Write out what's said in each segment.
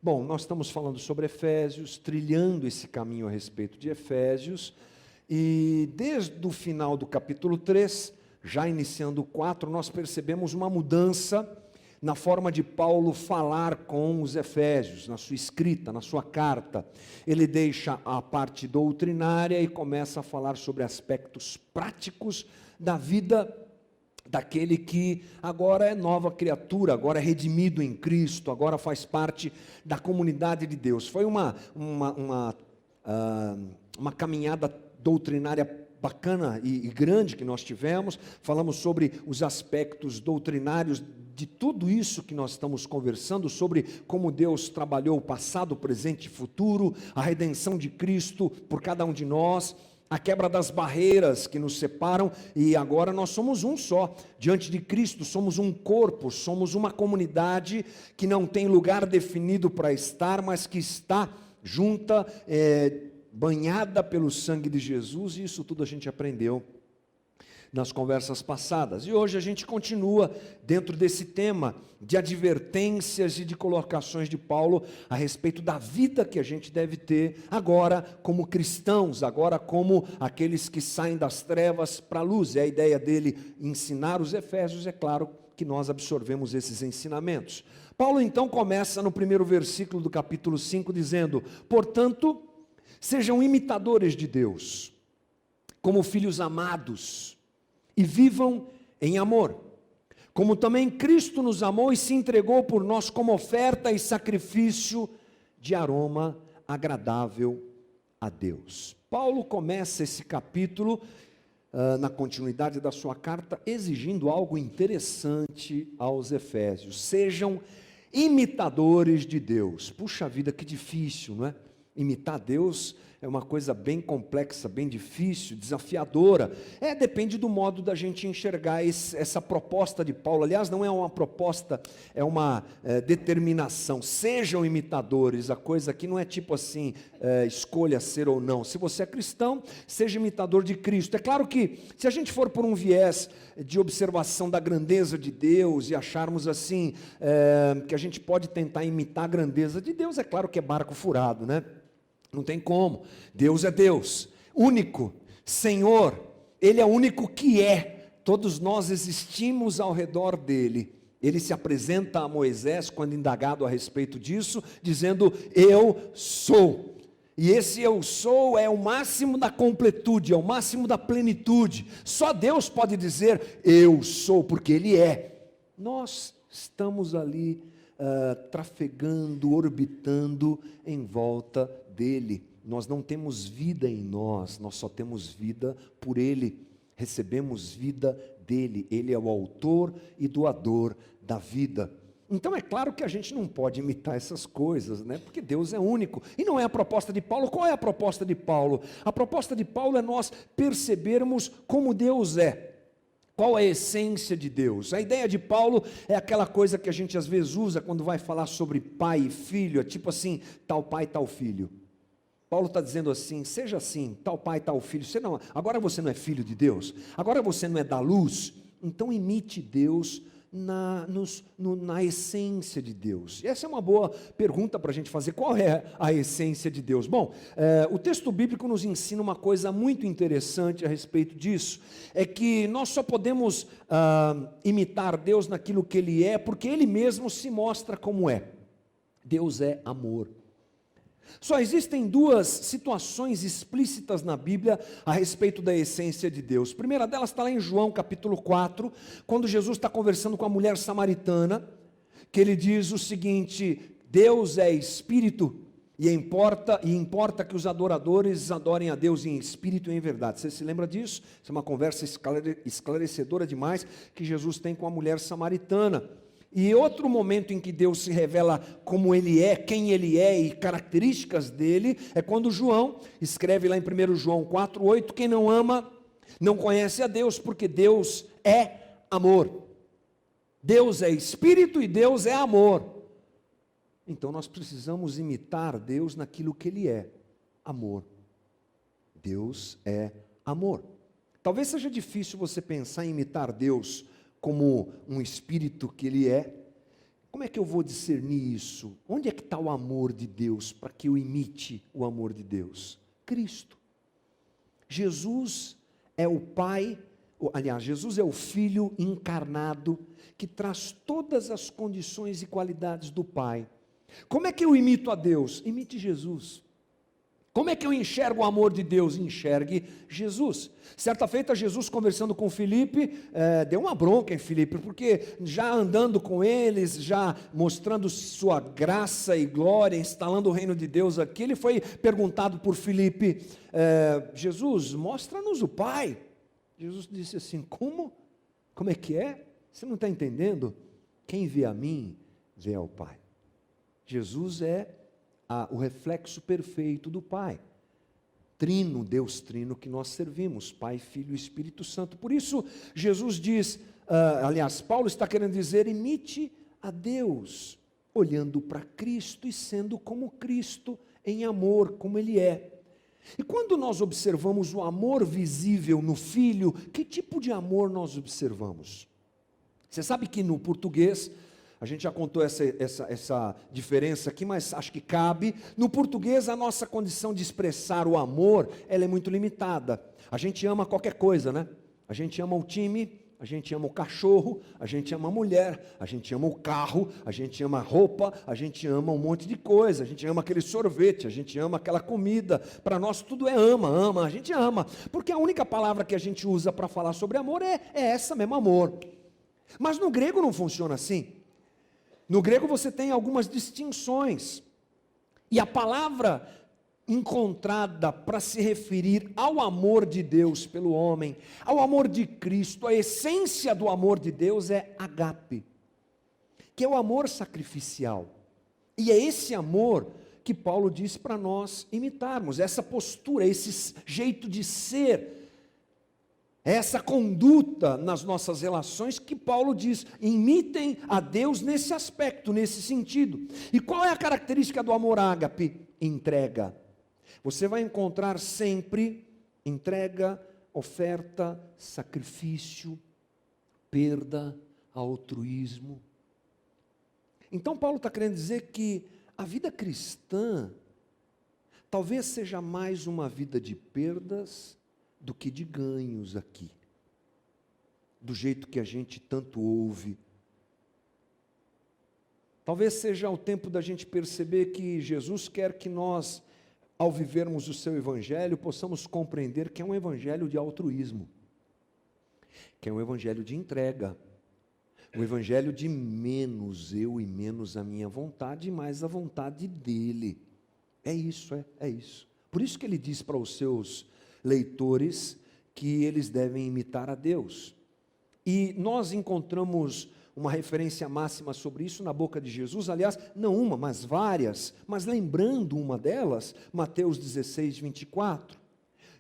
Bom, nós estamos falando sobre Efésios, trilhando esse caminho a respeito de Efésios, e desde o final do capítulo 3, já iniciando o 4, nós percebemos uma mudança na forma de Paulo falar com os Efésios, na sua escrita, na sua carta. Ele deixa a parte doutrinária e começa a falar sobre aspectos práticos da vida daquele que agora é nova criatura, agora é redimido em Cristo, agora faz parte da comunidade de Deus. Foi uma caminhada doutrinária bacana e grande que nós tivemos. Falamos sobre os aspectos doutrinários de tudo isso que nós estamos conversando, sobre como Deus trabalhou o passado, o presente e futuro, a redenção de Cristo por cada um de nós, a quebra das barreiras que nos separam, e agora nós somos um só, diante de Cristo, somos um corpo, somos uma comunidade que não tem lugar definido para estar, mas que está junta, banhada pelo sangue de Jesus, e isso tudo a gente aprendeu nas conversas passadas. E hoje a gente continua dentro desse tema de advertências e de colocações de Paulo a respeito da vida que a gente deve ter agora como cristãos, agora como aqueles que saem das trevas para a luz. É a ideia dele ensinar os Efésios, é claro que nós absorvemos esses ensinamentos. Paulo então começa no primeiro versículo do capítulo 5 dizendo: portanto, sejam imitadores de Deus, como filhos amados, e vivam em amor, como também Cristo nos amou e se entregou por nós como oferta e sacrifício de aroma agradável a Deus. Paulo começa esse capítulo, na continuidade da sua carta, exigindo algo interessante aos Efésios: sejam imitadores de Deus. Puxa vida, que difícil, não é? Imitar Deus é uma coisa bem complexa, bem difícil, desafiadora. Depende do modo da gente enxergar essa proposta de Paulo. Aliás, não é uma proposta, é uma determinação. Sejam imitadores. A coisa aqui não é tipo assim, escolha ser ou não. Se você é cristão, seja imitador de Cristo. É claro que, se a gente for por um viés de observação da grandeza de Deus e acharmos assim, que a gente pode tentar imitar a grandeza de Deus, é claro que é barco furado, né? Não tem como. Deus é Deus, único, Senhor, Ele é o único que é. Todos nós existimos ao redor dEle. Ele se apresenta a Moisés, quando indagado a respeito disso, dizendo: eu sou. E esse eu sou é o máximo da completude, é o máximo da plenitude. Só Deus pode dizer eu sou, porque Ele é. Nós estamos ali trafegando, orbitando em volta dele. Nós não temos vida em nós só temos vida por Ele, recebemos vida dele. Ele é o autor e doador da vida. Então é claro que a gente não pode imitar essas coisas, né? Porque Deus é único, e não é a proposta de Paulo. Qual é a proposta de Paulo? A proposta de Paulo é nós percebermos como Deus é. Qual é a essência de Deus? A ideia de Paulo é aquela coisa que a gente às vezes usa quando vai falar sobre pai e filho, é tipo assim, tal pai, tal filho. Paulo está dizendo assim: seja assim, tal pai, tal filho. Agora você não é filho de Deus, agora você não é da luz, então imite Deus na essência de Deus. E essa é uma boa pergunta para a gente fazer: qual é a essência de Deus? Bom, o texto bíblico nos ensina uma coisa muito interessante a respeito disso, é que nós só podemos imitar Deus naquilo que Ele é, porque Ele mesmo se mostra como é. Deus é amor. Só existem duas situações explícitas na Bíblia a respeito da essência de Deus. A primeira delas está lá em João capítulo 4, quando Jesus está conversando com a mulher samaritana, que ele diz o seguinte: Deus é espírito, e importa que os adoradores adorem a Deus em espírito e em verdade. Você se lembra disso? Isso é uma conversa esclarecedora demais que Jesus tem com a mulher samaritana. E outro momento em que Deus se revela como Ele é, quem Ele é e características dele, é quando João escreve lá em 1 João 4,8, quem não ama, não conhece a Deus, porque Deus é amor. Deus é espírito e Deus é amor. Então nós precisamos imitar Deus naquilo que Ele é, amor. Deus é amor. Talvez seja difícil você pensar em imitar Deus como um espírito que Ele é, Como é que eu vou discernir isso? Onde é que está o amor de Deus para que eu imite o amor de Deus? Cristo. Jesus é o Pai, aliás, Jesus é o Filho encarnado que traz todas as condições e qualidades do Pai. Como é que eu imito a Deus? Imite Jesus. Como é que eu enxergo o amor de Deus? Enxergue Jesus. Certa feita, Jesus conversando com Filipe, deu uma bronca em Filipe, porque já andando com eles, já mostrando sua graça e glória, instalando o reino de Deus aqui, ele foi perguntado por Filipe, Jesus, mostra-nos o Pai. Jesus disse assim, como? Como é que é? Você não está entendendo? Quem vê a mim, vê ao Pai. Jesus é o reflexo perfeito do Pai. Trino, Deus trino que nós servimos, Pai, Filho e Espírito Santo. Por isso, Jesus diz, aliás, Paulo está querendo dizer, imite a Deus, olhando para Cristo e sendo como Cristo, em amor, como Ele é. E quando nós observamos o amor visível no Filho, que tipo de amor nós observamos? Você sabe que no português, a gente já contou essa diferença aqui, mas acho que cabe. No português, a nossa condição de expressar o amor, ela é muito limitada. A gente ama qualquer coisa, né? A gente ama o time, a gente ama o cachorro, a gente ama a mulher, a gente ama o carro, a gente ama a roupa, a gente ama um monte de coisa, a gente ama aquele sorvete, a gente ama aquela comida. Para nós tudo é ama, a gente ama. Porque a única palavra que a gente usa para falar sobre amor é essa mesmo, amor. Mas no grego não funciona assim. No grego você tem algumas distinções, e a palavra encontrada para se referir ao amor de Deus pelo homem, ao amor de Cristo, a essência do amor de Deus é agape, que é o amor sacrificial, e é esse amor que Paulo diz para nós imitarmos, essa postura, esse jeito de ser, essa conduta nas nossas relações que Paulo diz, imitem a Deus nesse aspecto, nesse sentido. E qual é a característica do amor ágape? Entrega. Você vai encontrar sempre entrega, oferta, sacrifício, perda, altruísmo. Então Paulo está querendo dizer que a vida cristã talvez seja mais uma vida de perdas do que de ganhos aqui, do jeito que a gente tanto ouve. Talvez seja o tempo da gente perceber que Jesus quer que nós, ao vivermos o seu evangelho, possamos compreender que é um evangelho de altruísmo, que é um evangelho de entrega, um evangelho de menos eu e menos a minha vontade, e mais a vontade dele. É isso. Por isso que ele diz para os seus leitores que eles devem imitar a Deus. E nós encontramos uma referência máxima sobre isso na boca de Jesus, aliás, não uma, mas várias, mas lembrando uma delas, Mateus 16, 24,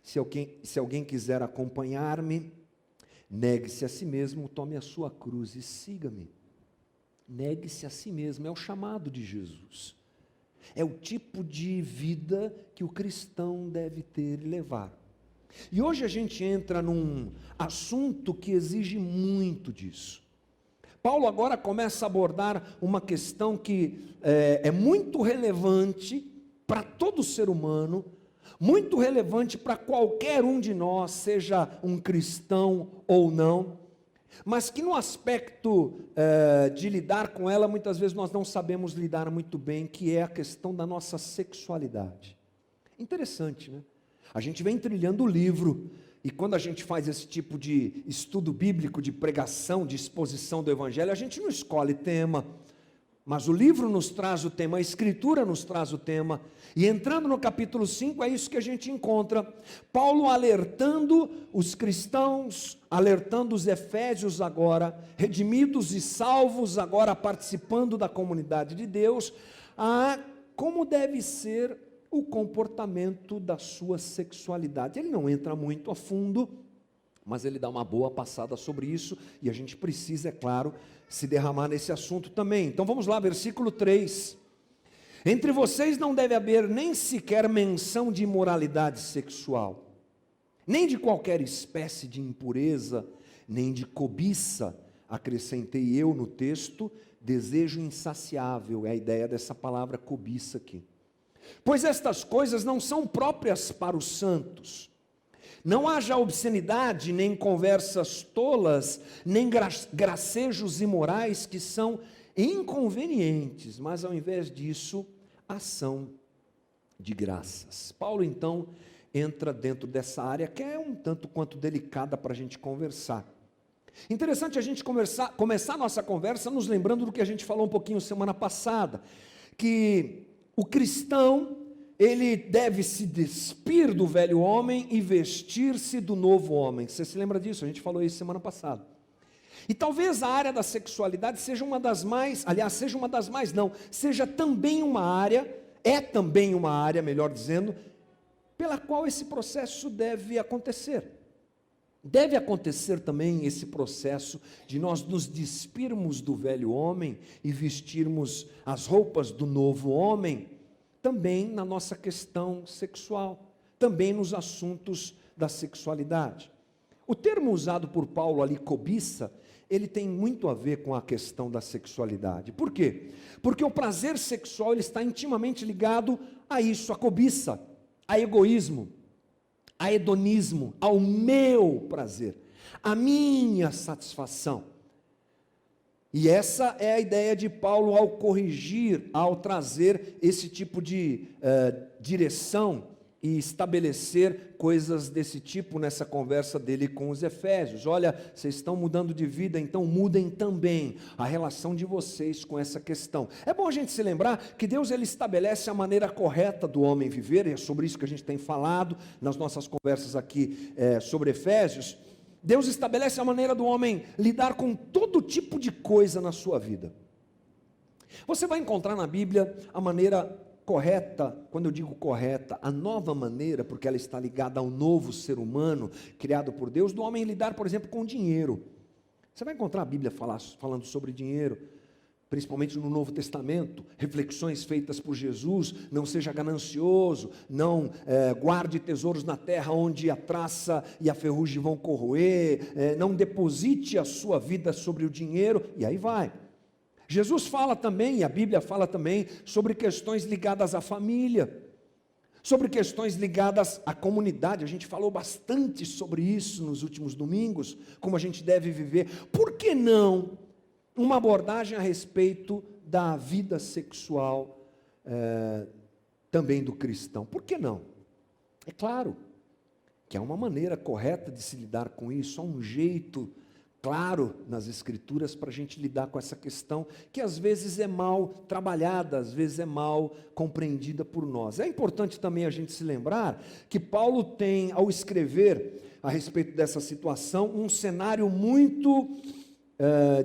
se alguém quiser acompanhar-me, negue-se a si mesmo, tome a sua cruz e siga-me. Negue-se a si mesmo, é o chamado de Jesus, é o tipo de vida que o cristão deve ter e levar. E hoje a gente entra num assunto que exige muito disso. Paulo agora começa a abordar uma questão que é muito relevante para todo ser humano, muito relevante para qualquer um de nós, seja um cristão ou não, mas que no aspecto de lidar com ela, muitas vezes nós não sabemos lidar muito bem, que é a questão da nossa sexualidade. Interessante, né? A gente vem trilhando o livro, e quando a gente faz esse tipo de estudo bíblico, de pregação, de exposição do Evangelho, a gente não escolhe tema, mas o livro nos traz o tema, a Escritura nos traz o tema, e entrando no capítulo 5, é isso que a gente encontra, Paulo alertando os cristãos, alertando os efésios agora, redimidos e salvos agora participando da comunidade de Deus, a como deve ser o comportamento da sua sexualidade. Ele não entra muito a fundo, mas ele dá uma boa passada sobre isso, e a gente precisa, é claro, se derramar nesse assunto também. Então vamos lá, versículo 3. Entre vocês não deve haver nem sequer menção de imoralidade sexual, nem de qualquer espécie de impureza, nem de cobiça, acrescentei eu no texto, desejo insaciável, é a ideia dessa palavra cobiça aqui. Pois estas coisas não são próprias para os santos. Não haja obscenidade, nem conversas tolas, nem gracejos imorais que são inconvenientes, mas ao invés disso, ação de graças. Paulo então entra dentro dessa área que é um tanto quanto delicada para a gente conversar. Interessante a gente começar a nossa conversa nos lembrando do que a gente falou um pouquinho semana passada, que o cristão, ele deve se despir do velho homem e vestir-se do novo homem. Você se lembra disso? A gente falou isso semana passada. E talvez a área da sexualidade seja uma das mais, aliás, seja também uma área, melhor dizendo, pela qual esse processo deve acontecer. Deve acontecer também esse processo de nós nos despirmos do velho homem e vestirmos as roupas do novo homem, também na nossa questão sexual, também nos assuntos da sexualidade. O termo usado por Paulo ali, cobiça, ele tem muito a ver com a questão da sexualidade. Por quê? Porque o prazer sexual ele está intimamente ligado a isso, a cobiça, a egoísmo, a hedonismo, ao meu prazer, à minha satisfação. E essa é a ideia de Paulo ao corrigir, ao trazer esse tipo de direção e estabelecer coisas desse tipo nessa conversa dele com os Efésios. Olha, vocês estão mudando de vida, então mudem também a relação de vocês com essa questão. É bom a gente se lembrar que Deus ele estabelece a maneira correta do homem viver, e é sobre isso que a gente tem falado nas nossas conversas aqui sobre Efésios. Deus estabelece a maneira do homem lidar com todo tipo de coisa na sua vida. Você vai encontrar na Bíblia a maneira correta, quando eu digo correta, a nova maneira, porque ela está ligada ao novo ser humano, criado por Deus, do homem lidar, por exemplo, com dinheiro. Você vai encontrar a Bíblia falando sobre dinheiro, principalmente no Novo Testamento, reflexões feitas por Jesus: não seja ganancioso, não guarde tesouros na terra onde a traça e a ferrugem vão corroer, não deposite a sua vida sobre o dinheiro, e aí vai. Jesus fala também, e a Bíblia fala também, sobre questões ligadas à família, sobre questões ligadas à comunidade. A gente falou bastante sobre isso nos últimos domingos, como a gente deve viver. Por que não uma abordagem a respeito da vida sexual também do cristão? Por que não? É claro que há uma maneira correta de se lidar com isso, há um jeito claro nas Escrituras para a gente lidar com essa questão, que às vezes é mal trabalhada, às vezes é mal compreendida por nós. É importante também a gente se lembrar que Paulo tem, ao escrever a respeito dessa situação, um cenário muito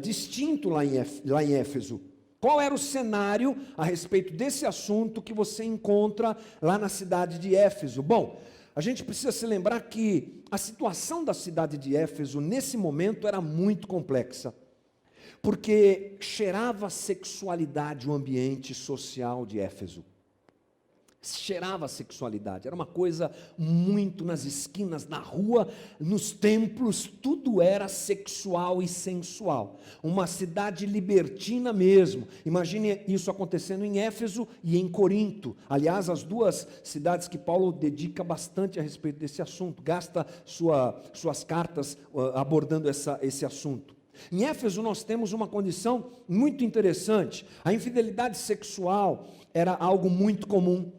distinto lá em Éfeso. Qual era o cenário a respeito desse assunto que você encontra lá na cidade de Éfeso? Bom, a gente precisa se lembrar que a situação da cidade de Éfeso, nesse momento, era muito complexa, porque cheirava sexualidade o ambiente social de Éfeso. Cheirava sexualidade, era uma coisa muito nas esquinas, na rua, nos templos, tudo era sexual e sensual, uma cidade libertina mesmo. Imagine isso acontecendo em Éfeso e em Corinto, aliás, as duas cidades que Paulo dedica bastante a respeito desse assunto, gasta suas cartas abordando esse assunto. Em Éfeso nós temos uma condição muito interessante, a infidelidade sexual era algo muito comum.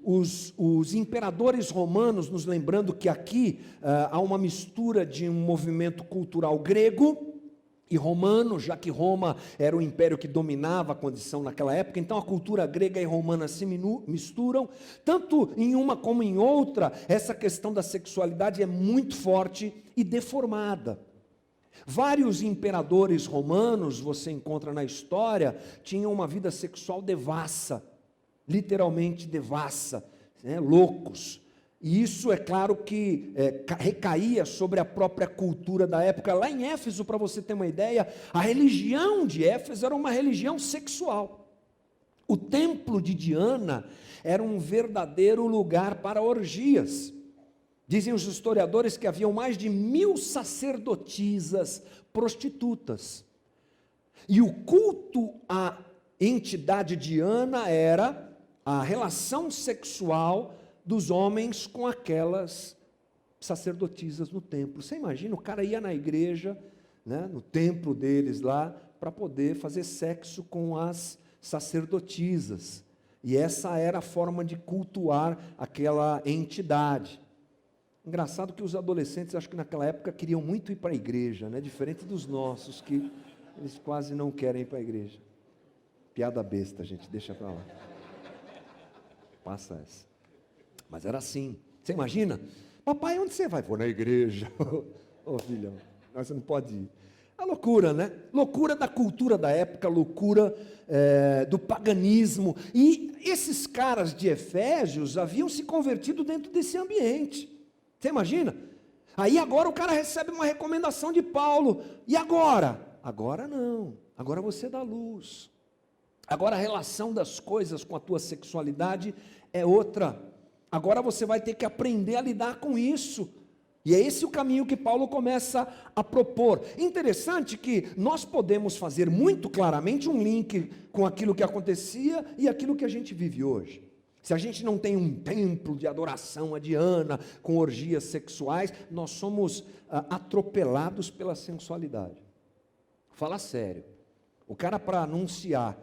Os imperadores romanos, nos lembrando que aqui há uma mistura de um movimento cultural grego e romano, já que Roma era o império que dominava a condição naquela época, então a cultura grega e romana se misturam, tanto em uma como em outra, essa questão da sexualidade é muito forte e deformada. Vários imperadores romanos, você encontra na história, tinham uma vida sexual devassa, literalmente devassa, loucos. E isso é claro que recaía sobre a própria cultura da época. Lá em Éfeso, para você ter uma ideia, a religião de Éfeso era uma religião sexual. O templo de Diana era um verdadeiro lugar para orgias. Dizem os historiadores que haviam mais de 1000 sacerdotisas prostitutas. E o culto à entidade Diana era a relação sexual dos homens com aquelas sacerdotisas no templo. Você imagina, o cara ia na igreja, né, no templo deles lá, para poder fazer sexo com as sacerdotisas. E essa era a forma de cultuar aquela entidade. Engraçado que os adolescentes, acho que naquela época, queriam muito ir para a igreja, né? Diferente dos nossos, que eles quase não querem ir para a igreja. Piada besta, gente, deixa para lá. Passa essa. Mas era assim. Você imagina? Papai, onde você vai? Vou na igreja. Ô filhão, você não pode ir. A loucura, né? Loucura da cultura da época, loucura do paganismo. E esses caras de Efésios haviam se convertido dentro desse ambiente. Você imagina? Aí agora o cara recebe uma recomendação de Paulo. E agora? Agora não. Agora você dá luz. Agora a relação das coisas com a tua sexualidade é outra. Agora você vai ter que aprender a lidar com isso. E é esse o caminho que Paulo começa a propor. Interessante que nós podemos fazer muito claramente um link com aquilo que acontecia e aquilo que a gente vive hoje. Se a gente não tem um templo de adoração a Diana, com orgias sexuais, nós somos atropelados pela sensualidade. Fala sério. O cara, para anunciar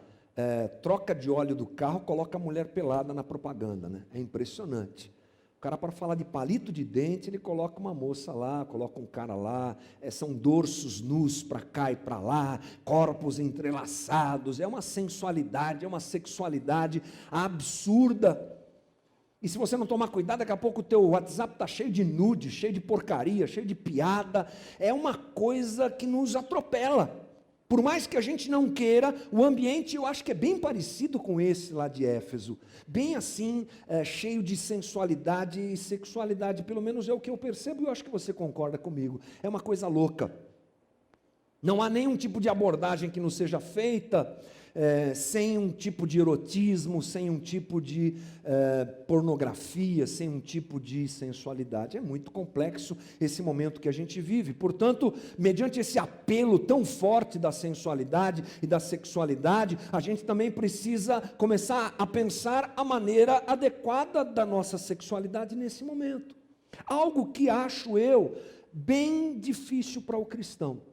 troca de óleo do carro, coloca a mulher pelada na propaganda, né? É impressionante. O cara, para falar de palito de dente, ele coloca uma moça lá, coloca um cara lá, são dorsos nus para cá e para lá, corpos entrelaçados, é uma sensualidade, é uma sexualidade absurda. E se você não tomar cuidado, daqui a pouco o teu WhatsApp está cheio de nude, cheio de porcaria, cheio de piada, é uma coisa que nos atropela. Por mais que a gente não queira, o ambiente eu acho que é bem parecido com esse lá de Éfeso. Bem assim, cheio de sensualidade e sexualidade. Pelo menos é o que eu percebo e eu acho que você concorda comigo. É uma coisa louca. Não há nenhum tipo de abordagem que não seja feita sem um tipo de erotismo, sem um tipo de pornografia, sem um tipo de sensualidade. É muito complexo esse momento que a gente vive. Portanto, mediante esse apelo tão forte da sensualidade e da sexualidade, a gente também precisa começar a pensar a maneira adequada da nossa sexualidade nesse momento. Algo que acho eu bem difícil para o cristão.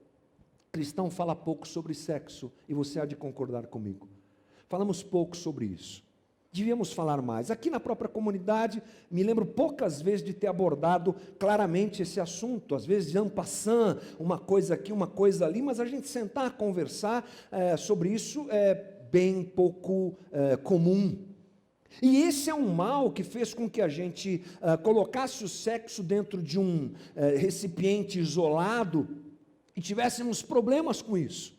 O cristão fala pouco sobre sexo, e você há de concordar comigo. Falamos pouco sobre isso. Devíamos falar mais. Aqui na própria comunidade, me lembro poucas vezes de ter abordado claramente esse assunto, às vezes en passant, uma coisa aqui, uma coisa ali, mas a gente sentar a conversar sobre isso é bem pouco comum. E esse é um mal que fez com que a gente colocasse o sexo dentro de um recipiente isolado, e tivéssemos problemas com isso,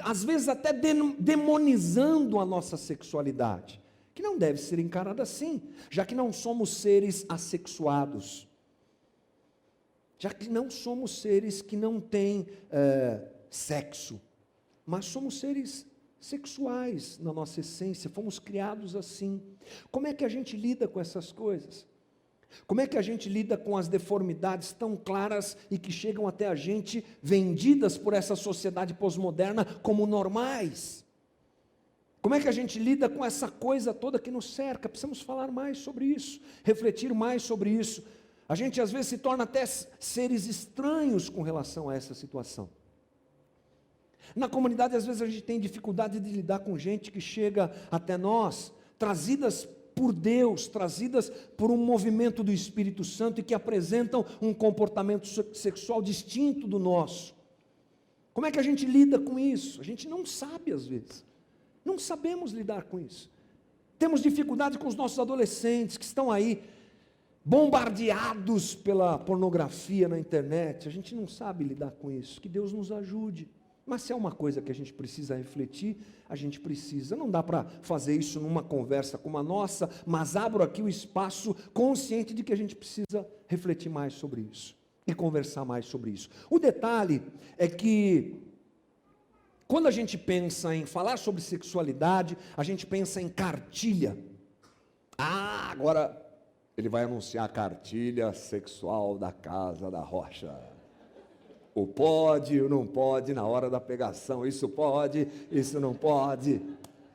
às vezes até demonizando a nossa sexualidade, que não deve ser encarada assim, já que não somos seres assexuados, já que não somos seres que não têm sexo, mas somos seres sexuais na nossa essência, fomos criados assim. Como é que a gente lida com essas coisas? Como é que a gente lida com as deformidades tão claras e que chegam até a gente, vendidas por essa sociedade pós-moderna como normais? Como é que a gente lida com essa coisa toda que nos cerca? Precisamos falar mais sobre isso, refletir mais sobre isso. A gente às vezes se torna até seres estranhos com relação a essa situação. Na comunidade às vezes a gente tem dificuldade de lidar com gente que chega até nós, trazidas por Deus, trazidas por um movimento do Espírito Santo e que apresentam um comportamento sexual distinto do nosso. Como é que a gente lida com isso? A gente não sabe às vezes, não sabemos lidar com isso. Temos dificuldade com os nossos adolescentes que estão aí bombardeados pela pornografia na internet, a gente não sabe lidar com isso, que Deus nos ajude. Mas se é uma coisa que a gente precisa refletir, a gente precisa. Não dá para fazer isso numa conversa como a nossa, mas abro aqui o espaço consciente de que a gente precisa refletir mais sobre isso e conversar mais sobre isso. O detalhe é que quando a gente pensa em falar sobre sexualidade, a gente pensa em cartilha. Agora ele vai anunciar a cartilha sexual da Casa da Rocha. O pode, o não pode na hora da pegação. Isso pode, isso não pode.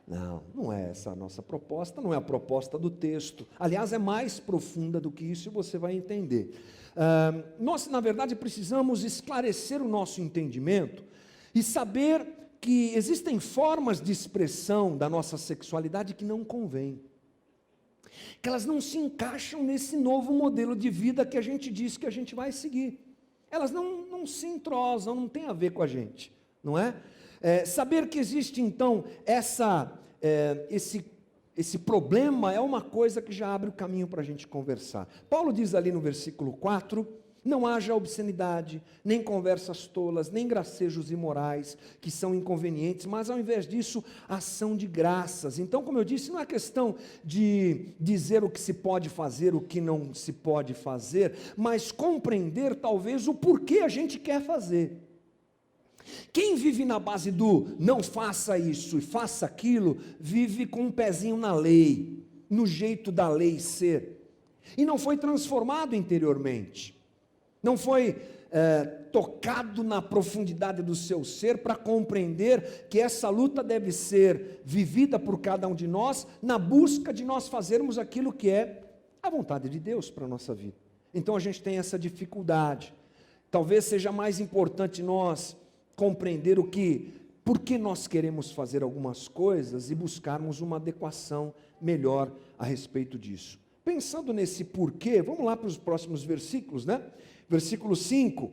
Não, não é essa a nossa proposta, não é a proposta do texto. Aliás, é mais profunda do que isso e você vai entender. Nós, na verdade, precisamos esclarecer o nosso entendimento e saber que existem formas de expressão da nossa sexualidade que não convêm, que elas não se encaixam nesse novo modelo de vida que a gente diz que a gente vai seguir. Elas não se entrosam, não tem a ver com a gente, não é? Saber que existe, então, esse problema é uma coisa que já abre o caminho para a gente conversar. Paulo diz ali no versículo 4, não haja obscenidade, nem conversas tolas, nem gracejos imorais, que são inconvenientes, mas ao invés disso, ação de graças. Então, como eu disse, não é questão de dizer o que se pode fazer, o que não se pode fazer, mas compreender talvez o porquê a gente quer fazer. Quem vive na base do não faça isso e faça aquilo, vive com um pezinho na lei, no jeito da lei ser, e não foi transformado interiormente, não foi tocado na profundidade do seu ser para compreender que essa luta deve ser vivida por cada um de nós, na busca de nós fazermos aquilo que é a vontade de Deus para a nossa vida. Então a gente tem essa dificuldade. Talvez seja mais importante nós compreender por que nós queremos fazer algumas coisas e buscarmos uma adequação melhor a respeito disso. Pensando nesse porquê, vamos lá para os próximos versículos, né? Versículo 5,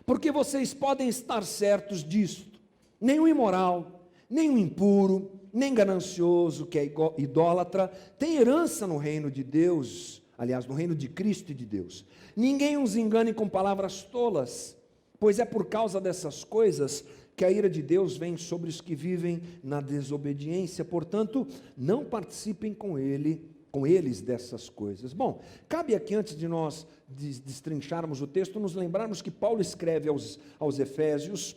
porque vocês podem estar certos disto, nem o imoral, nem o impuro, nem ganancioso, que é idólatra, tem herança no reino de Deus, aliás, no reino de Cristo e de Deus. Ninguém os engane com palavras tolas, pois é por causa dessas coisas que a ira de Deus vem sobre os que vivem na desobediência, portanto, não participem com eles dessas coisas. Bom, cabe aqui, antes de nós destrincharmos o texto, nos lembrarmos que Paulo escreve aos Efésios,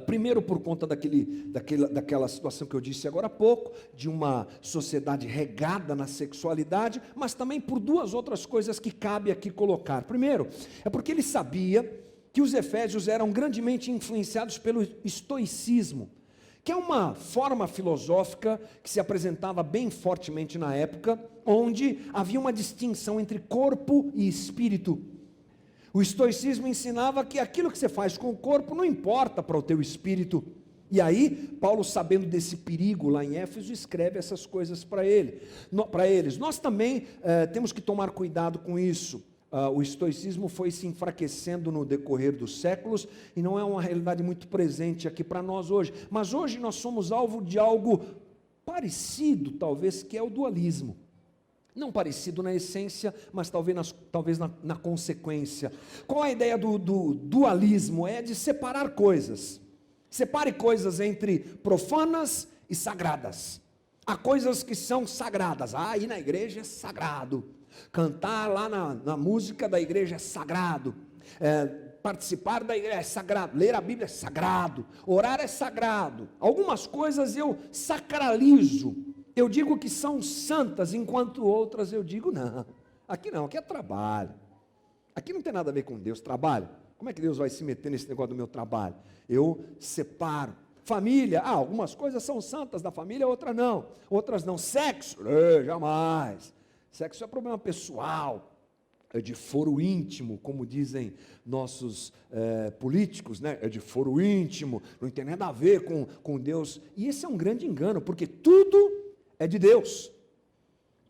primeiro por conta daquela situação que eu disse agora há pouco, de uma sociedade regada na sexualidade, mas também por duas outras coisas que cabe aqui colocar. Primeiro, é porque ele sabia que os efésios eram grandemente influenciados pelo estoicismo, que é uma forma filosófica que se apresentava bem fortemente na época, onde havia uma distinção entre corpo e espírito. O estoicismo ensinava que aquilo que você faz com o corpo não importa para o teu espírito. E aí, Paulo, sabendo desse perigo lá em Éfeso, escreve essas coisas para eles. Nós também temos que tomar cuidado com isso. O estoicismo foi se enfraquecendo no decorrer dos séculos e não é uma realidade muito presente aqui para nós hoje. Mas hoje nós somos alvo de algo parecido, talvez, que é o dualismo. Não parecido na essência, mas talvez na consequência. Qual a ideia do dualismo? É de separar coisas. Separe coisas entre profanas e sagradas. Há coisas que são sagradas. Ir na igreja é sagrado. Cantar lá na música da igreja é sagrado, participar da igreja é sagrado, ler a Bíblia é sagrado, orar é sagrado. Algumas coisas eu sacralizo, eu digo que são santas, enquanto outras eu digo não, aqui é trabalho, aqui não tem nada a ver com Deus, trabalho. Como é que Deus vai se meter nesse negócio do meu trabalho? Eu separo. Família, algumas coisas são santas da família, outras não. Sexo, jamais. Sexo é problema pessoal, é de foro íntimo, como dizem nossos políticos, né? É de foro íntimo, não tem nada a ver com Deus. E esse é um grande engano, porque tudo é de Deus.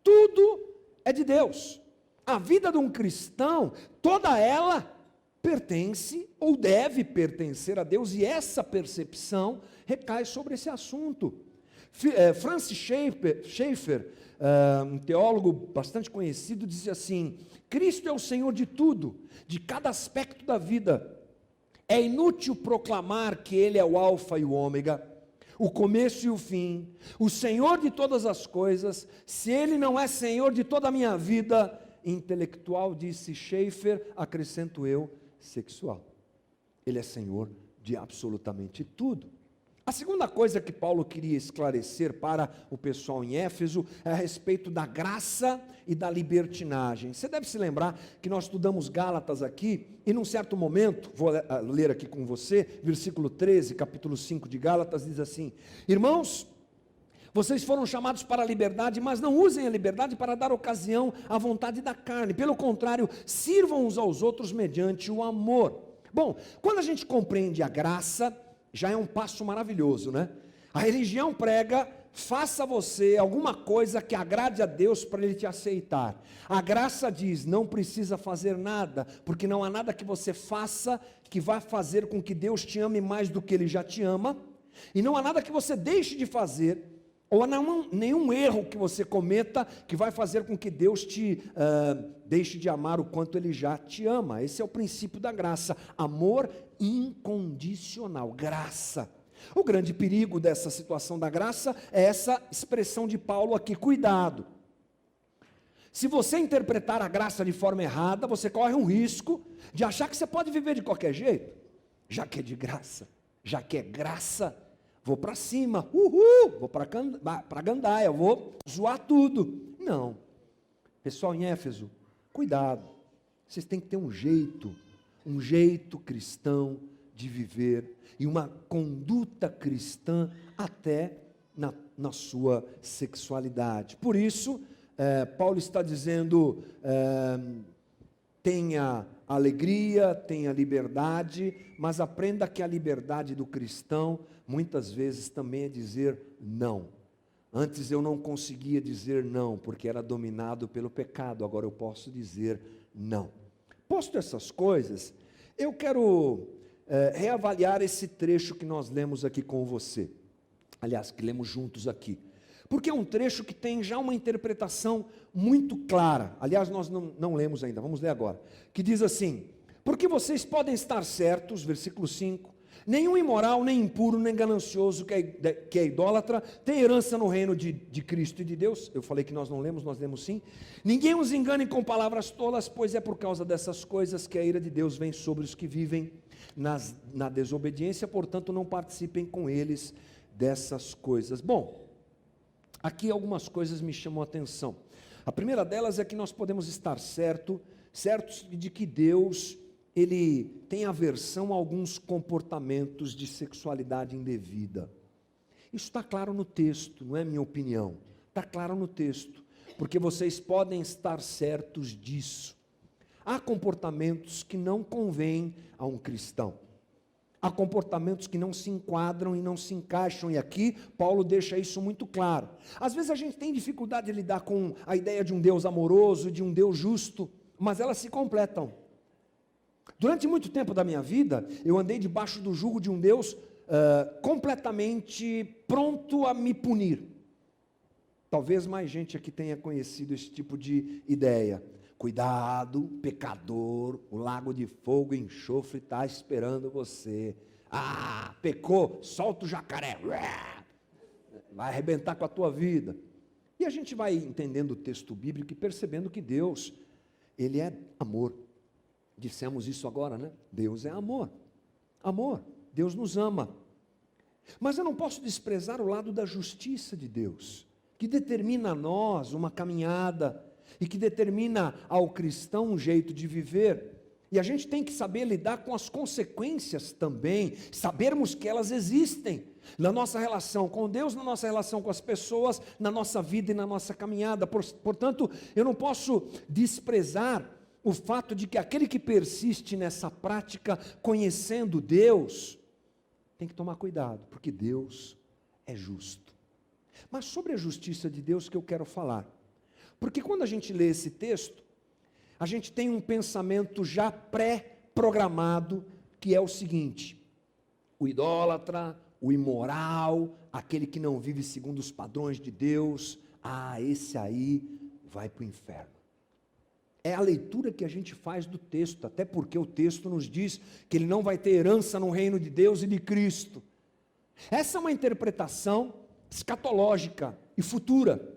Tudo é de Deus. A vida de um cristão, toda ela pertence ou deve pertencer a Deus, e essa percepção recai sobre esse assunto. Francis Schaeffer, um teólogo bastante conhecido, dizia assim: Cristo é o Senhor de tudo, de cada aspecto da vida. É inútil proclamar que Ele é o alfa e o ômega, o começo e o fim, o Senhor de todas as coisas, se Ele não é Senhor de toda a minha vida. Intelectual, disse Schaeffer, acrescento eu, sexual. Ele é Senhor de absolutamente tudo. A segunda coisa que Paulo queria esclarecer para o pessoal em Éfeso é a respeito da graça e da libertinagem. Você deve se lembrar que nós estudamos Gálatas aqui, e num certo momento, vou ler aqui com você, versículo 13, capítulo 5 de Gálatas, diz assim: irmãos, vocês foram chamados para a liberdade, mas não usem a liberdade para dar ocasião à vontade da carne. Pelo contrário, sirvam uns aos outros mediante o amor. Bom, quando a gente compreende a graça, já é um passo maravilhoso, né? A religião prega: faça você alguma coisa que agrade a Deus para Ele te aceitar. A graça diz: não precisa fazer nada, porque não há nada que você faça que vá fazer com que Deus te ame mais do que Ele já te ama, e não há nada que você deixe de fazer, ou nenhum erro que você cometa que vai fazer com que Deus te deixe de amar o quanto Ele já te ama. Esse é o princípio da graça, amor incondicional, graça. O grande perigo dessa situação da graça é essa expressão de Paulo aqui: cuidado. Se você interpretar a graça de forma errada, você corre um risco de achar que você pode viver de qualquer jeito, já que é de graça, já que é graça. Vou para cima, vou para gandaia, vou zoar tudo. Não. Pessoal em Éfeso, cuidado. Vocês têm que ter um jeito cristão de viver, e uma conduta cristã até na sua sexualidade. Por isso, Paulo está dizendo, tenha alegria, tenha liberdade, mas aprenda que a liberdade do cristão muitas vezes também é dizer não. Antes eu não conseguia dizer não, porque era dominado pelo pecado, agora eu posso dizer não. Posto essas coisas, eu quero reavaliar esse trecho que nós lemos aqui com você, aliás, que lemos juntos aqui, porque é um trecho que tem já uma interpretação muito clara. Aliás, nós não lemos ainda, vamos ler agora, que diz assim: porque vocês podem estar certos, versículo 5, nenhum imoral, nem impuro, nem ganancioso, que é idólatra, tem herança no reino de Cristo e de Deus. Eu falei que nós não lemos, nós lemos sim. Ninguém os engane com palavras tolas, pois é por causa dessas coisas que a ira de Deus vem sobre os que vivem na desobediência, portanto não participem com eles dessas coisas. Bom, aqui algumas coisas me chamam a atenção. A primeira delas é que nós podemos estar certos de que Deus, Ele tem aversão a alguns comportamentos de sexualidade indevida. Isso está claro no texto, não é minha opinião. Está claro no texto, porque vocês podem estar certos disso. Há comportamentos que não convêm a um cristão. Há comportamentos que não se enquadram e não se encaixam, e aqui Paulo deixa isso muito claro. Às vezes a gente tem dificuldade de lidar com a ideia de um Deus amoroso, de um Deus justo, mas elas se completam. Durante muito tempo da minha vida, eu andei debaixo do jugo de um Deus completamente pronto a me punir. Talvez mais gente aqui tenha conhecido esse tipo de ideia. Cuidado, pecador, o lago de fogo e enxofre está esperando você. Ah, pecou, solta o jacaré, vai arrebentar com a tua vida. E a gente vai entendendo o texto bíblico e percebendo que Deus, Ele é amor. Dissemos isso agora, né? Deus é amor. Amor, Deus nos ama. Mas eu não posso desprezar o lado da justiça de Deus, que determina a nós uma caminhada, e que determina ao cristão um jeito de viver, e a gente tem que saber lidar com as consequências também, sabermos que elas existem, na nossa relação com Deus, na nossa relação com as pessoas, na nossa vida e na nossa caminhada. Portanto, eu não posso desprezar o fato de que aquele que persiste nessa prática, conhecendo Deus, tem que tomar cuidado, porque Deus é justo. Mas sobre a justiça de Deus que eu quero falar, porque quando a gente lê esse texto, a gente tem um pensamento já pré-programado, que é o seguinte: o idólatra, o imoral, aquele que não vive segundo os padrões de Deus, esse aí vai para o inferno. É a leitura que a gente faz do texto, até porque o texto nos diz que ele não vai ter herança no reino de Deus e de Cristo. Essa é uma interpretação escatológica e futura.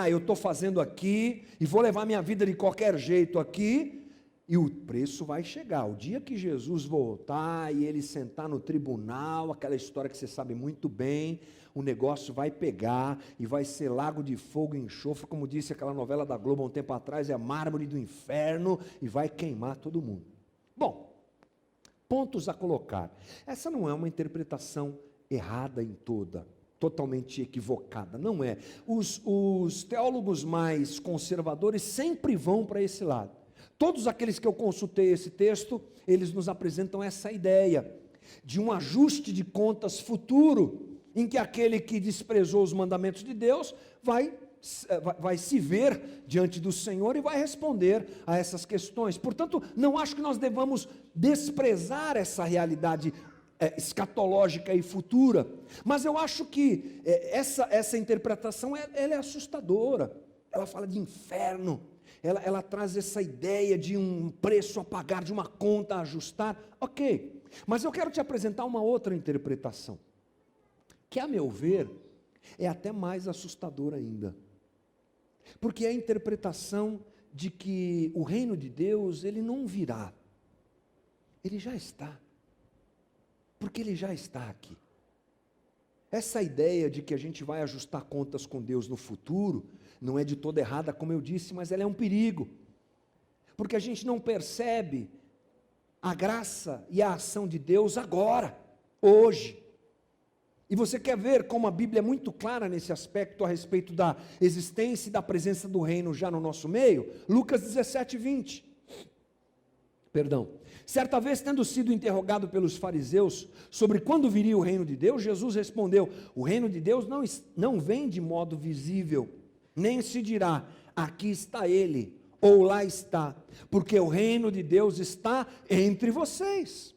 Eu estou fazendo aqui, e vou levar minha vida de qualquer jeito aqui, E o preço vai chegar. O dia que Jesus voltar e ele sentar no tribunal, aquela história que você sabe muito bem, o negócio vai pegar e vai ser lago de fogo e enxofre, como disse aquela novela da Globo há um tempo atrás, é mármore do inferno e vai queimar todo mundo. Bom, pontos a colocar. Essa não é uma interpretação errada em toda, totalmente equivocada, não é. Os teólogos mais conservadores sempre vão para esse lado. Todos aqueles que eu consultei esse texto, eles nos apresentam essa ideia de um ajuste de contas futuro, em que aquele que desprezou os mandamentos de Deus vai se ver diante do Senhor e vai responder a essas questões. Portanto, não acho que nós devamos desprezar essa realidade escatológica e futura, mas eu acho que essa interpretação ela é assustadora. Ela fala de inferno. Ela traz essa ideia de um preço a pagar, de uma conta a ajustar. Ok, mas eu quero te apresentar uma outra interpretação, que a meu ver, é até mais assustadora ainda. Porque é a interpretação de que o reino de Deus, ele não virá. Ele já está. Porque ele já está aqui. Essa ideia de que a gente vai ajustar contas com Deus no futuro, não é de toda errada, como eu disse, mas ela é um perigo, porque a gente não percebe a graça e a ação de Deus agora, hoje. E você quer ver como a Bíblia é muito clara nesse aspecto a respeito da existência e da presença do reino já no nosso meio? Lucas 17, 20. Certa vez, tendo sido interrogado pelos fariseus sobre quando viria o reino de Deus, Jesus respondeu: o reino de Deus não vem de modo visível, nem se dirá, aqui está ele, ou lá está, porque o reino de Deus está entre vocês.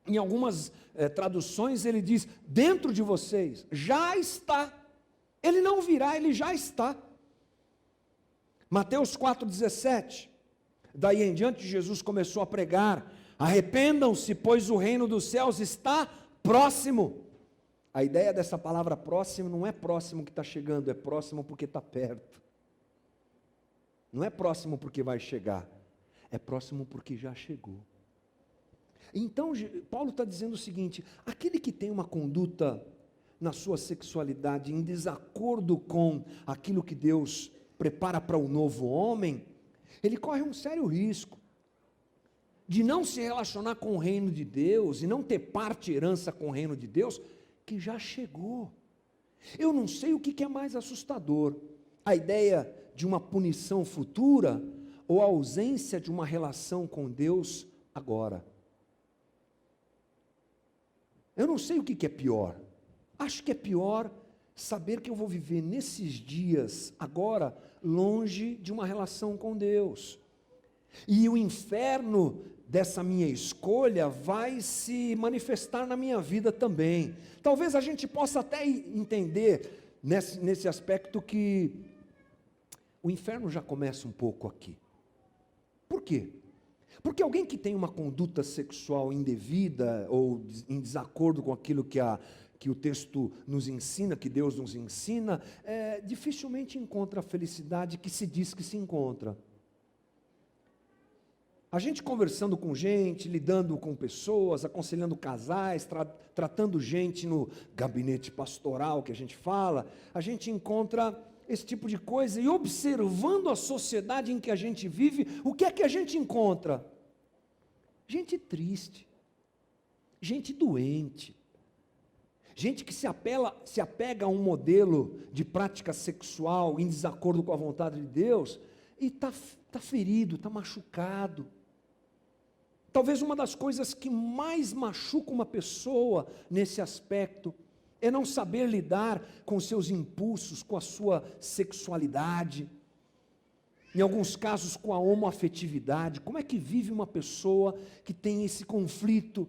Em algumas traduções ele diz, dentro de vocês, já está. Ele não virá, ele já está. Mateus 4,17, daí em diante Jesus começou a pregar, arrependam-se, pois o reino dos céus está próximo. A ideia dessa palavra próximo não é próximo que está chegando, é próximo porque está perto. Não é próximo porque vai chegar, é próximo porque já chegou. Então, Paulo está dizendo o seguinte: aquele que tem uma conduta na sua sexualidade em desacordo com aquilo que Deus prepara para o novo homem, ele corre um sério risco de não se relacionar com o reino de Deus e não ter parte e herança com o reino de Deus, que já chegou. Eu não sei o que é mais assustador, a ideia de uma punição futura ou a ausência de uma relação com Deus agora. Eu não sei o que é pior. Acho que é pior saber que eu vou viver nesses dias, agora, longe de uma relação com Deus. E o inferno dessa minha escolha vai se manifestar na minha vida também. Talvez a gente possa até entender nesse aspecto que o inferno já começa um pouco aqui. Por quê? Porque alguém que tem uma conduta sexual indevida ou em desacordo com aquilo que o texto nos ensina, que Deus nos ensina, dificilmente encontra a felicidade que se diz que se encontra. A gente conversando com gente, lidando com pessoas, aconselhando casais, tratando gente no gabinete pastoral que a gente fala, a gente encontra esse tipo de coisa, e observando a sociedade em que a gente vive, o que é que a gente encontra? Gente triste, gente doente, gente que se apega a um modelo de prática sexual em desacordo com a vontade de Deus, e está ferido, está machucado. Talvez uma das coisas que mais machuca uma pessoa nesse aspecto é não saber lidar com seus impulsos, com a sua sexualidade, em alguns casos com a homoafetividade. Como é que vive uma pessoa que tem esse conflito?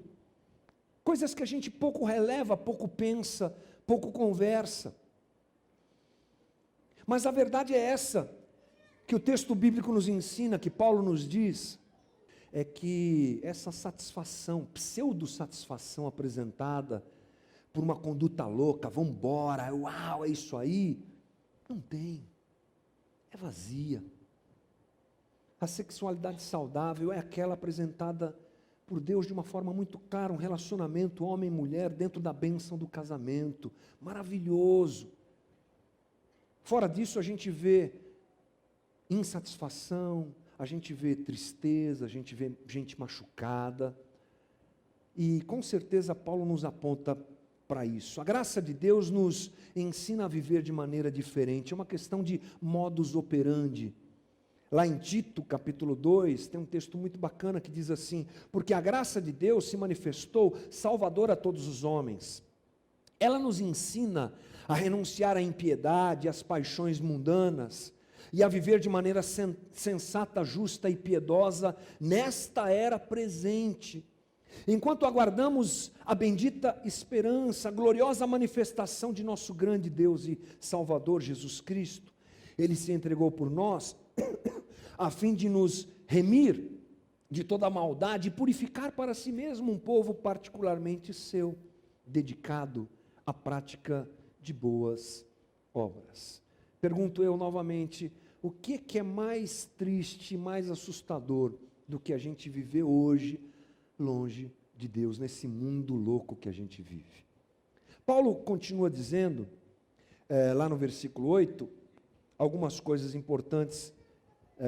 Coisas que a gente pouco releva, pouco pensa, pouco conversa. Mas a verdade é essa, que o texto bíblico nos ensina, que Paulo nos diz, é que essa satisfação, pseudo-satisfação apresentada por uma conduta louca, vamos embora, uau, é isso aí, não tem, é vazia. A sexualidade saudável é aquela apresentada por Deus de uma forma muito clara, um relacionamento homem e mulher dentro da bênção do casamento, maravilhoso. Fora disso a gente vê insatisfação, a gente vê tristeza, a gente vê gente machucada, e com certeza Paulo nos aponta para isso. A graça de Deus nos ensina a viver de maneira diferente, é uma questão de modus operandi. Lá em Tito, capítulo 2, tem um texto muito bacana que diz assim: porque a graça de Deus se manifestou salvadora a todos os homens. Ela nos ensina a renunciar à impiedade, às paixões mundanas, e a viver de maneira sensata, justa e piedosa nesta era presente, enquanto aguardamos a bendita esperança, a gloriosa manifestação de nosso grande Deus e Salvador Jesus Cristo. Ele se entregou por nós a fim de nos remir de toda a maldade e purificar para si mesmo um povo particularmente seu, dedicado à prática de boas obras. Pergunto eu novamente, o que é mais triste, mais assustador do que a gente viver hoje longe de Deus, nesse mundo louco que a gente vive? Paulo continua dizendo, lá no versículo 8, algumas coisas importantes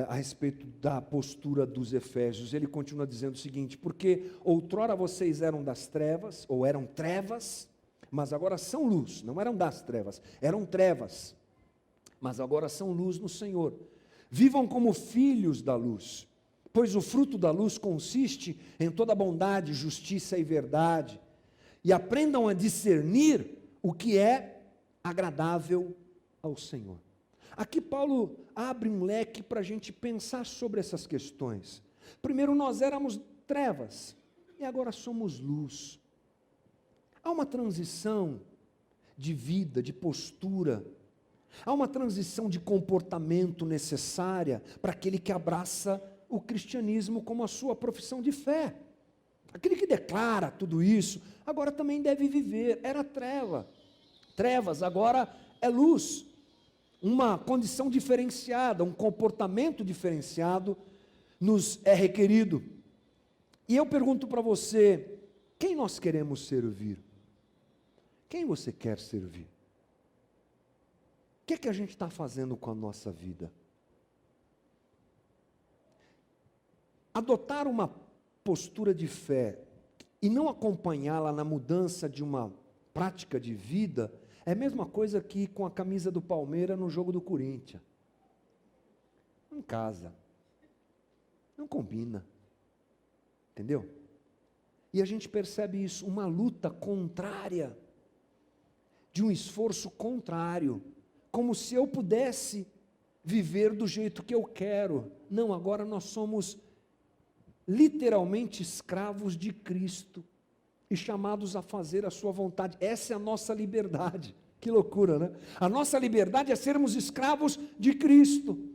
a respeito da postura dos efésios. Ele continua dizendo o seguinte: porque outrora vocês eram das trevas, ou eram trevas, mas agora são luz. Não eram das trevas, eram trevas, mas agora são luz no Senhor. Vivam como filhos da luz, pois o fruto da luz consiste em toda bondade, justiça e verdade, e aprendam a discernir o que é agradável ao Senhor. Aqui Paulo abre um leque para a gente pensar sobre essas questões. Primeiro, nós éramos trevas, e agora somos luz. Há uma transição de vida, de postura, há uma transição de comportamento necessária para aquele que abraça o cristianismo como a sua profissão de fé. Aquele que declara tudo isso, agora também deve viver. Era trevas, agora é luz. Uma condição diferenciada, um comportamento diferenciado nos é requerido. E eu pergunto para você, quem nós queremos servir? Quem você quer servir? O que é que a gente está fazendo com a nossa vida? Adotar uma postura de fé e não acompanhá-la na mudança de uma prática de vida é a mesma coisa que com a camisa do Palmeiras no jogo do Corinthians. Não casa, não combina, entendeu? E a gente percebe isso, uma luta contrária, de um esforço contrário, como se eu pudesse viver do jeito que eu quero. Não, agora nós somos literalmente escravos de Cristo e chamados a fazer a sua vontade. Essa é a nossa liberdade. Que loucura, né? A nossa liberdade é sermos escravos de Cristo,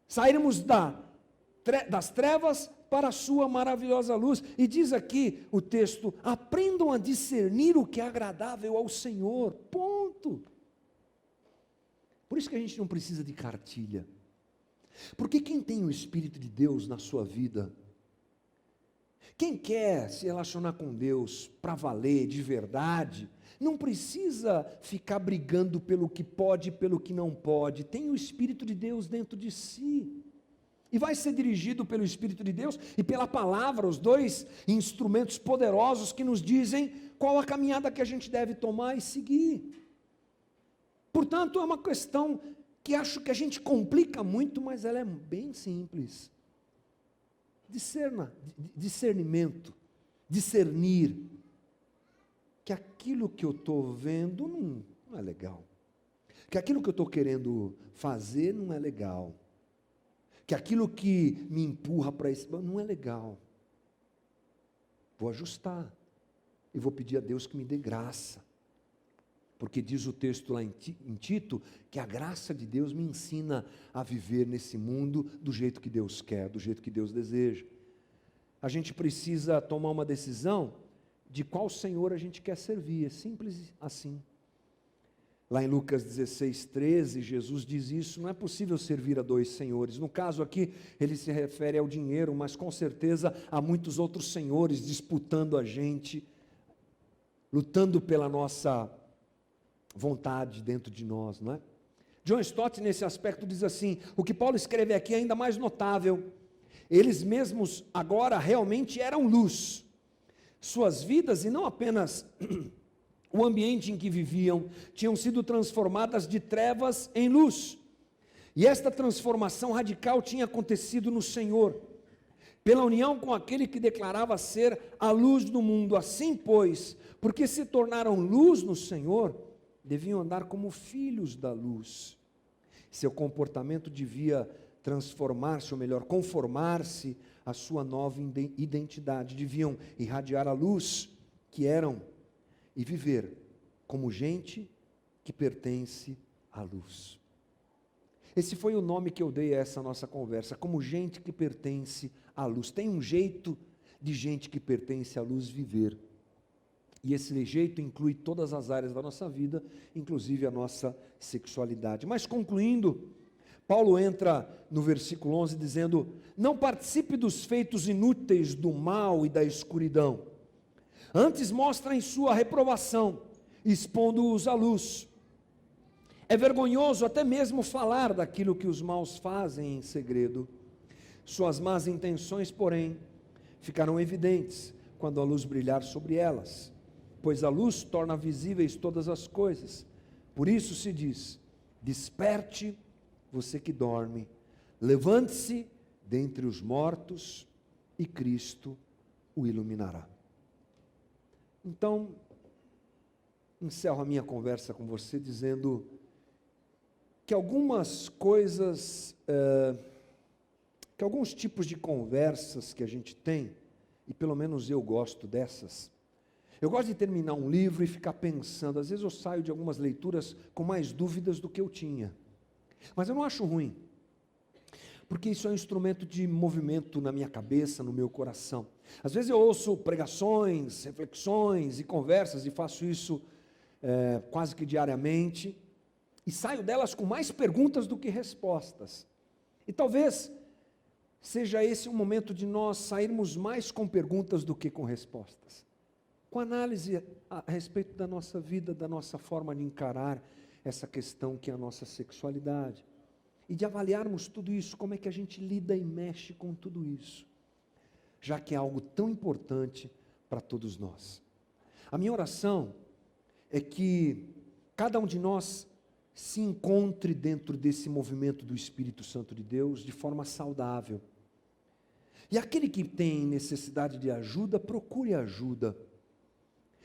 sairmos das trevas para a sua maravilhosa luz. E diz aqui o texto: aprendam a discernir o que é agradável ao Senhor. Ponto. Por isso que a gente não precisa de cartilha, porque quem tem o Espírito de Deus na sua vida, quem quer se relacionar com Deus para valer, de verdade, não precisa ficar brigando pelo que pode e pelo que não pode. Tem o Espírito de Deus dentro de si. E vai ser dirigido pelo Espírito de Deus e pela palavra, os dois instrumentos poderosos que nos dizem qual a caminhada que a gente deve tomar e seguir. Portanto, é uma questão que acho que a gente complica muito, mas ela é bem simples. Discernimento, discernir que aquilo que eu estou vendo não é legal, que aquilo que eu estou querendo fazer não é legal, que aquilo que me empurra para isso não é legal. Vou ajustar e vou pedir a Deus que me dê graça, porque diz o texto lá em Tito, que a graça de Deus me ensina a viver nesse mundo do jeito que Deus quer, do jeito que Deus deseja. A gente precisa tomar uma decisão de qual Senhor a gente quer servir, é simples assim. Lá em Lucas 16, 13, Jesus diz isso: não é possível servir a dois senhores. No caso aqui, ele se refere ao dinheiro, mas com certeza há muitos outros senhores disputando a gente, lutando pela nossa vontade dentro de nós, não é? John Stott, nesse aspecto, diz assim: o que Paulo escreve aqui é ainda mais notável. Eles mesmos agora realmente eram luz. Suas vidas, e não apenas o ambiente em que viviam, tinham sido transformadas de trevas em luz. E esta transformação radical tinha acontecido no Senhor, pela união com aquele que declarava ser a luz do mundo. Assim, pois, porque se tornaram luz no Senhor, deviam andar como filhos da luz. Seu comportamento devia transformar-se, ou melhor, conformar-se à sua nova identidade. Deviam irradiar a luz que eram e viver como gente que pertence à luz. Esse foi o nome que eu dei a essa nossa conversa, como gente que pertence à luz. Tem um jeito de gente que pertence à luz viver. E esse jeito inclui todas as áreas da nossa vida, inclusive a nossa sexualidade. Mas concluindo, Paulo entra no versículo 11 dizendo: não participe dos feitos inúteis do mal e da escuridão. Antes mostrem sua reprovação, expondo-os à luz. É vergonhoso até mesmo falar daquilo que os maus fazem em segredo. Suas más intenções, porém, ficarão evidentes quando a luz brilhar sobre elas, pois a luz torna visíveis todas as coisas. Por isso se diz: desperte, você que dorme, levante-se dentre os mortos, e Cristo o iluminará. Então, encerro a minha conversa com você dizendo que algumas coisas, que alguns tipos de conversas que a gente tem, e pelo menos eu gosto dessas, eu gosto de terminar um livro e ficar pensando. Às vezes eu saio de algumas leituras com mais dúvidas do que eu tinha, mas eu não acho ruim, porque isso é um instrumento de movimento na minha cabeça, no meu coração. Às vezes eu ouço pregações, reflexões e conversas, e faço isso quase que diariamente, e saio delas com mais perguntas do que respostas. E talvez seja esse um momento de nós sairmos mais com perguntas do que com respostas, com análise a respeito da nossa vida, da nossa forma de encarar essa questão que é a nossa sexualidade, e de avaliarmos tudo isso, como é que a gente lida e mexe com tudo isso, já que é algo tão importante para todos nós. A minha oração é que cada um de nós se encontre dentro desse movimento do Espírito Santo de Deus de forma saudável. E aquele que tem necessidade de ajuda, procure ajuda.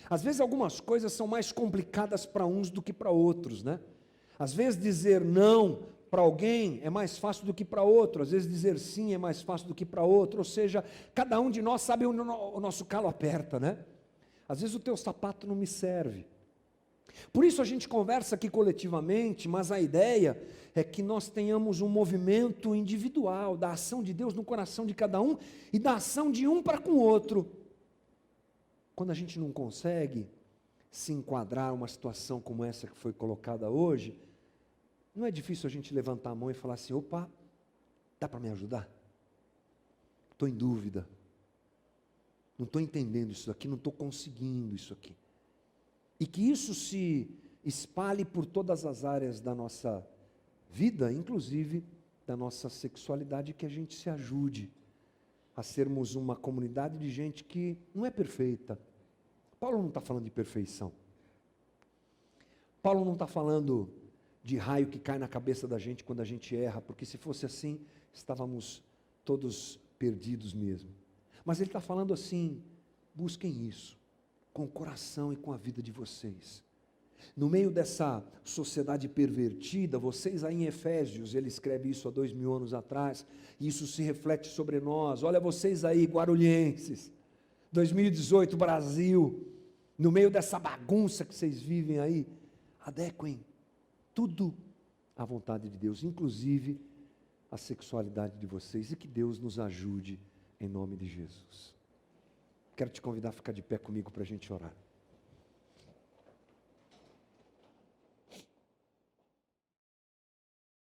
Às vezes algumas coisas são mais complicadas para uns do que para outros, né? Às vezes dizer não para alguém é mais fácil do que para outro, às vezes dizer sim é mais fácil do que para outro, ou seja, cada um de nós sabe onde o nosso calo aperta, né? Às vezes o teu sapato não me serve. Por isso a gente conversa aqui coletivamente, mas a ideia é que nós tenhamos um movimento individual, da ação de Deus no coração de cada um, e da ação de um para com o outro. Quando a gente não consegue se enquadrar uma situação como essa que foi colocada hoje, não é difícil a gente levantar a mão e falar assim: opa, dá para me ajudar? Estou em dúvida, não estou entendendo isso aqui, não estou conseguindo isso aqui. E que isso se espalhe por todas as áreas da nossa vida, inclusive da nossa sexualidade, que a gente se ajude a sermos uma comunidade de gente que não é perfeita. Paulo não está falando de perfeição. Paulo não está falando de raio que cai na cabeça da gente quando a gente erra, porque se fosse assim, estávamos todos perdidos mesmo. Mas ele está falando assim: busquem isso, com o coração e com a vida de vocês. No meio dessa sociedade pervertida, vocês aí em Efésios, ele escreve isso há 2000 anos atrás, e isso se reflete sobre nós. Olha vocês aí, guarulhenses, 2018 Brasil, no meio dessa bagunça que vocês vivem aí, adequem tudo à vontade de Deus, inclusive a sexualidade de vocês, e que Deus nos ajude em nome de Jesus. Quero te convidar a ficar de pé comigo para a gente orar.